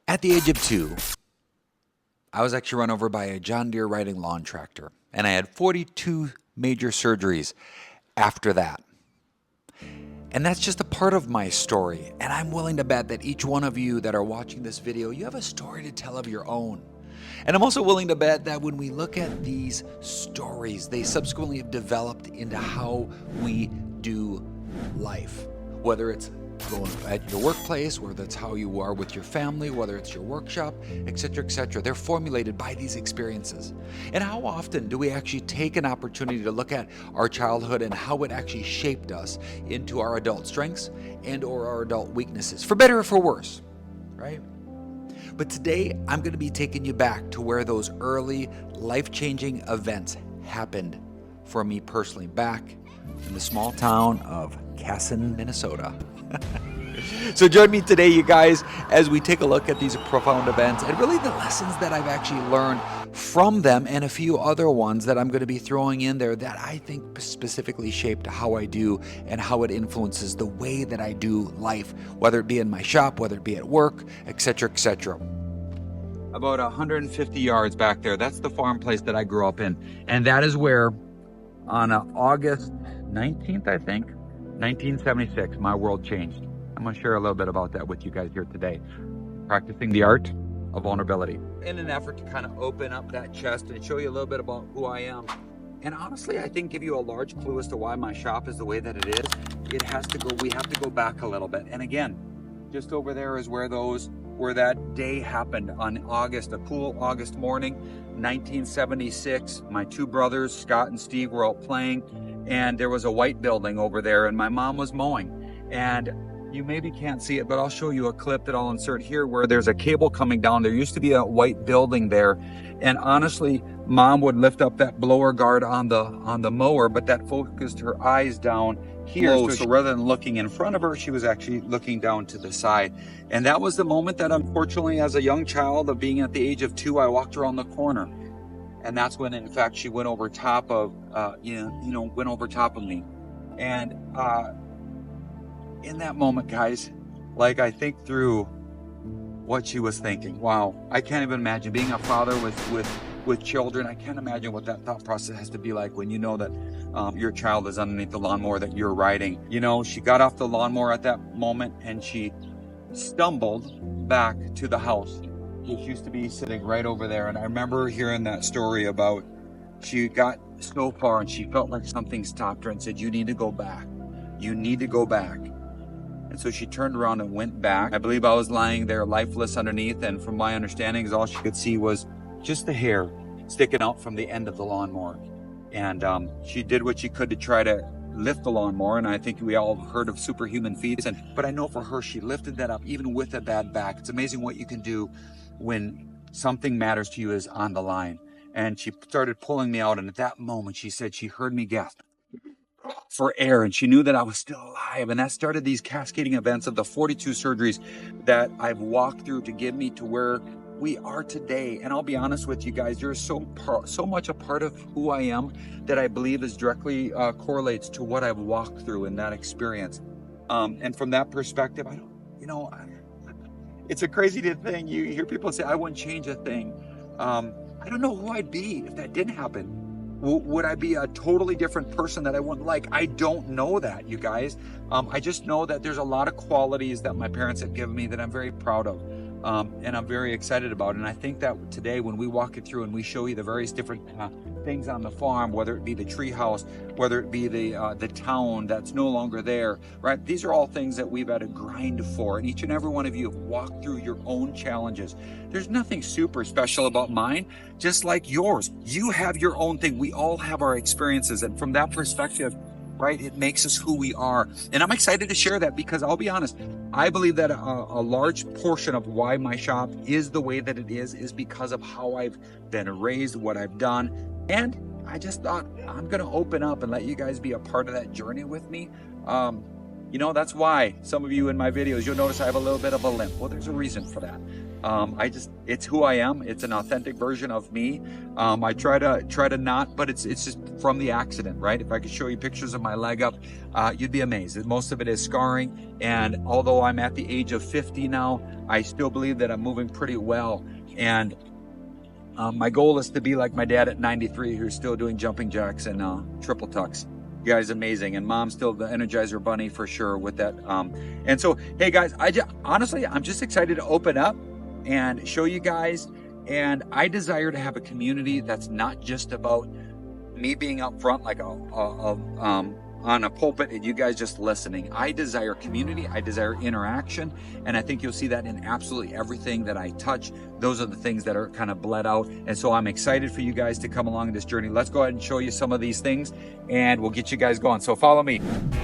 At the age of 2, I was actually run over by a John Deere riding lawn tractor, and I had 42 major surgeries after that. And that's just a part of my story, and I'm willing to bet that each one of you that are watching this video, you have a story to tell of your own. And I'm also willing to bet that when we look at these stories, they subsequently have developed into how we do life, whether it's going at your workplace, whether it's how you are with your family, whether it's your workshop, etc., etc. They're formulated by these experiences. And how often do we actually take an opportunity to look at our childhood and how it actually shaped us into our adult strengths and or our adult weaknesses, for better or for worse, right? But today, I'm going to be taking you back to where those early life-changing events happened for me personally, back in the small town of Casson, Minnesota. So join me today, you guys, as we take a look at these profound events and really the lessons that I've actually learned from them, and a few other ones that I'm going to be throwing in there that I think specifically shaped how I do and how it influences the way that I do life, whether it be in my shop, whether it be at work, etc., etc. About 150 yards back there, that's the farm place that I grew up in. And that is where on August 19th, I think, 1976, my world changed. I'm going to share a little bit about that with you guys here today. Practicing the art of vulnerability in an effort to kind of open up that chest and show you a little bit about who I am. And honestly, I think give you a large clue as to why my shop is the way that it is. We have to go back a little bit. And again, just over there is where that day happened on a cool August morning, 1976. My two brothers, Scott and Steve, were out playing, and there was a white building over there, and my mom was mowing. And you maybe can't see it, but I'll show you a clip that I'll insert here where there's a cable coming down. There used to be a white building there, and honestly, Mom would lift up that blower guard on the mower, but that focused her eyes down here. So rather than looking in front of her, she was actually looking down to the side. And that was the moment that, unfortunately, as a young child of being at the age of 2, I walked around the corner. And that's when, in fact, she went over top of, went over top of me. And in that moment, guys, like, I think through what she was thinking. Wow, I can't even imagine being a father with children. I can't imagine what that thought process has to be like when you know that your child is underneath the lawnmower that you're riding. You know, she got off the lawnmower at that moment and she stumbled back to the house, which used to be sitting right over there. And I remember hearing that story about she got so far and she felt like something stopped her and said, "You need to go back. You need to go back." And so she turned around and went back. I believe I was lying there lifeless underneath, and from my understanding, all she could see was just the hair sticking out from the end of the lawnmower. And she did what she could to try to lift the lawnmower, and I think we all heard of superhuman feats. But I know for her, she lifted that up even with a bad back. It's amazing what you can do when something matters to you is on the line. And she started pulling me out, and at that moment, she said she heard me gasp for air, and she knew that I was still alive. And that started these cascading events of the 42 surgeries that I've walked through to get me to where we are today. And I'll be honest with you guys, you're so much a part of who I am that I believe is directly correlates to what I've walked through in that experience. And from that perspective, it's a crazy thing. You hear people say, "I wouldn't change a thing." I don't know who I'd be if that didn't happen. Would I be a totally different person that I wouldn't like? I don't know that, you guys. I just know that there's a lot of qualities that my parents have given me that I'm very proud of. And I'm very excited about. And I think that today, when we walk it through and we show you the various different things on the farm, whether it be the tree house, whether it be the town that's no longer there, right? These are all things that we've had to grind for. And each and every one of you have walked through your own challenges. There's nothing super special about mine, just like yours. You have your own thing. We all have our experiences. And from that perspective, right, it makes us who we are. And I'm excited to share that because I'll be honest, I believe that a large portion of why my shop is the way that it is because of how I've been raised, what I've done. And I just thought I'm going to open up and let you guys be a part of that journey with me. That's why some of you in my videos, you'll notice I have a little bit of a limp. Well, there's a reason for that. It's who I am. It's an authentic version of me. I try to not, but it's just from the accident, right? If I could show you pictures of my leg up, you'd be amazed. Most of it is scarring. And although I'm at the age of 50 now, I still believe that I'm moving pretty well. And my goal is to be like my dad at 93, who's still doing jumping jacks and triple tucks. You guys, amazing. And mom's still the Energizer Bunny for sure with that. And so, hey guys, honestly, I'm just excited to open up and show you guys. And I desire to have a community that's not just about me being up front like on a pulpit and you guys just listening. I desire community, I desire interaction, and I think you'll see that in absolutely everything that I touch. Those are the things that are kind of bled out. And so I'm excited for you guys to come along this journey. Let's go ahead and show you some of these things and we'll get you guys going. So follow me.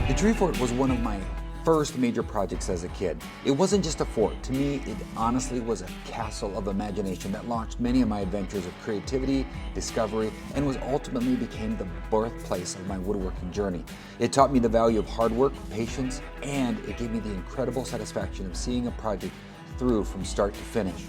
The tree fort was one of my first major projects as a kid. It wasn't just a fort. To me, it honestly was a castle of imagination that launched many of my adventures of creativity, discovery, and was ultimately became the birthplace of my woodworking journey. It taught me the value of hard work, patience, and it gave me the incredible satisfaction of seeing a project through from start to finish.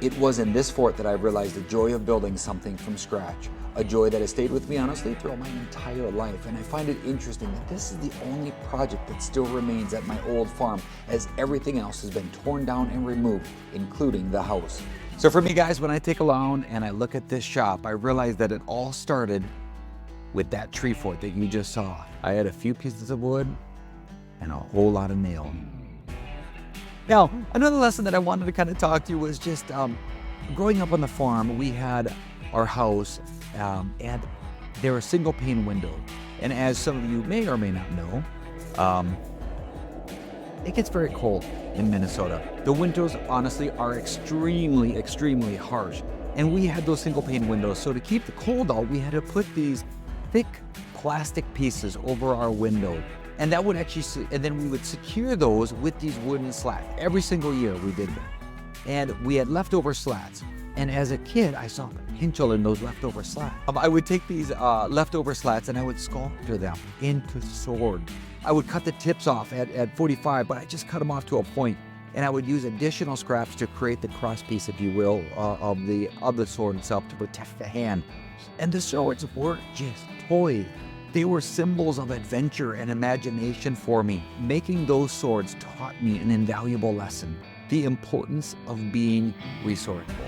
It was in this fort that I realized the joy of building something from scratch, a joy that has stayed with me honestly throughout my entire life. And I find it interesting that this is the only project that still remains at my old farm, as everything else has been torn down and removed, including the house. So for me guys, when I take along and I look at this shop, I realize that it all started with that tree fort that you just saw. I had a few pieces of wood and a whole lot of nail. Now, another lesson that I wanted to kind of talk to you was just growing up on the farm, we had our house and there were single pane windows. And as some of you may or may not know, it gets very cold in Minnesota. The winters honestly are extremely, extremely harsh. And we had those single pane windows. So to keep the cold out, we had to put these thick plastic pieces over our window. And that would actually, and then we would secure those with these wooden slats. Every single year we did that. And we had leftover slats. And as a kid, I saw potential in those leftover slats. I would take these leftover slats and I would sculpture them into swords. I would cut the tips off at 45, but I just cut them off to a point. And I would use additional scraps to create the crosspiece, if you will, of the sword itself to protect the hand. And the swords weren't just toys. They were symbols of adventure and imagination for me. Making those swords taught me an invaluable lesson: the importance of being resourceful.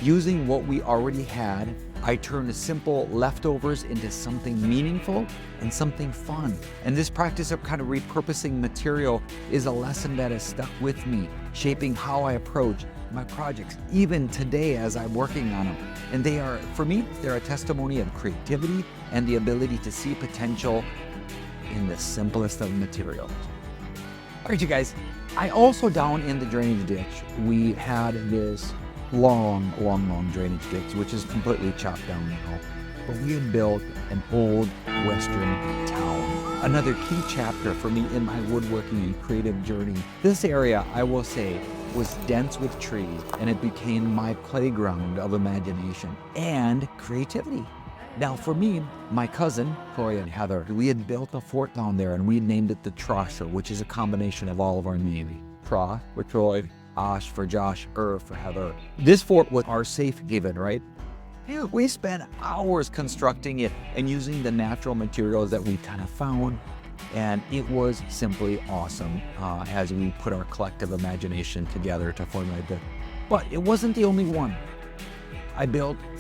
Using what we already had, I turned simple leftovers into something meaningful and something fun. And this practice of kind of repurposing material is a lesson that has stuck with me, shaping how I approach my projects, even today as I'm working on them. And they are, for me, they're a testimony of creativity and the ability to see potential in the simplest of materials. All right, you guys, I also, down in the drainage ditch, we had this long drainage ditch, which is completely chopped down now. But we had built an old Western town. Another key chapter for me in my woodworking and creative journey. This area, I will say, was dense with trees, and it became my playground of imagination and creativity. Now for me, my cousin, Corey and Heather, we had built a fort down there and we named it the Trosher, which is a combination of all of our names. Tra for Troy, Osh for Josh, for Heather. This fort was our safe haven, right? We spent hours constructing it and using the natural materials that we kind of found. And it was simply awesome as we put our collective imagination together to formulate this. But it wasn't the only one.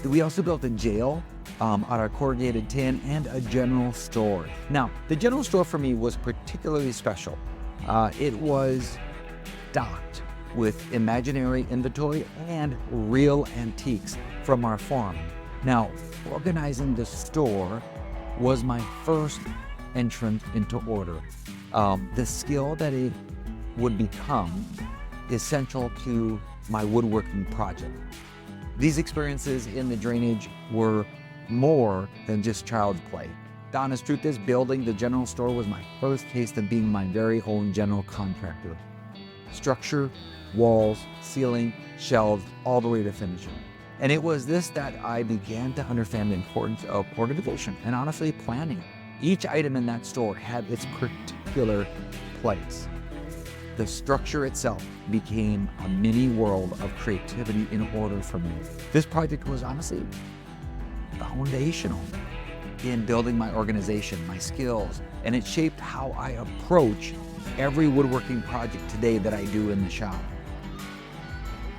We also built a jail out of corrugated tin and a general store. Now, the general store for me was particularly special. It was stocked with imaginary inventory and real antiques from our farm. Now, organizing the store was my first entrance into order. The skill that it would become essential to my woodworking project. These experiences in the drainage were more than just child's play. The honest truth is, building the general store was my first taste of being my very own general contractor. Structure, walls, ceiling, shelves, all the way to finishing. And it was this that I began to understand the importance of prioritization and honestly planning. Each item in that store had its particular place. The structure itself became a mini world of creativity in order for me. This project was honestly foundational in building my organization, my skills, and it shaped how I approach every woodworking project today that I do in the shop.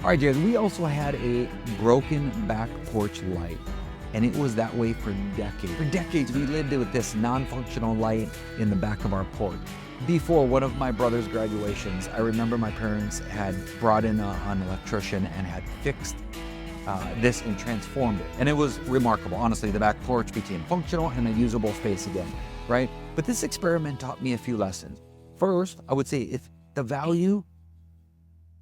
All right, Jared, we also had a broken back porch light, and it was that way for decades. For decades, we lived with this non-functional light in the back of our porch. Before one of my brother's graduations, I remember my parents had brought in an electrician and had fixed this and transformed it. And it was remarkable. Honestly, the back porch became functional and a usable space again, right? But this experiment taught me a few lessons. First, I would say if the value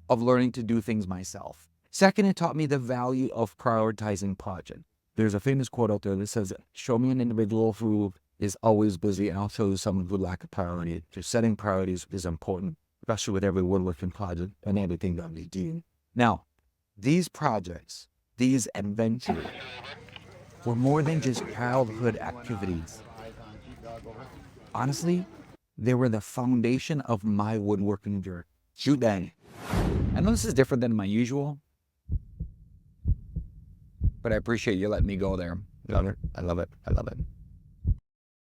of learning to do things myself. Second, it taught me the value of prioritizing projects. There's a famous quote out there that says, show me an individual who is always busy and I'll show you someone who lacks a priority. Just setting priorities is important, especially with every woodworking project and everything that we do. Now, these projects, these adventures were more than just childhood activities. Honestly, they were the foundation of my woodworking journey. Shoot bang. I know this is different than my usual, but I appreciate you letting me go there. I love it. I love it. I love it.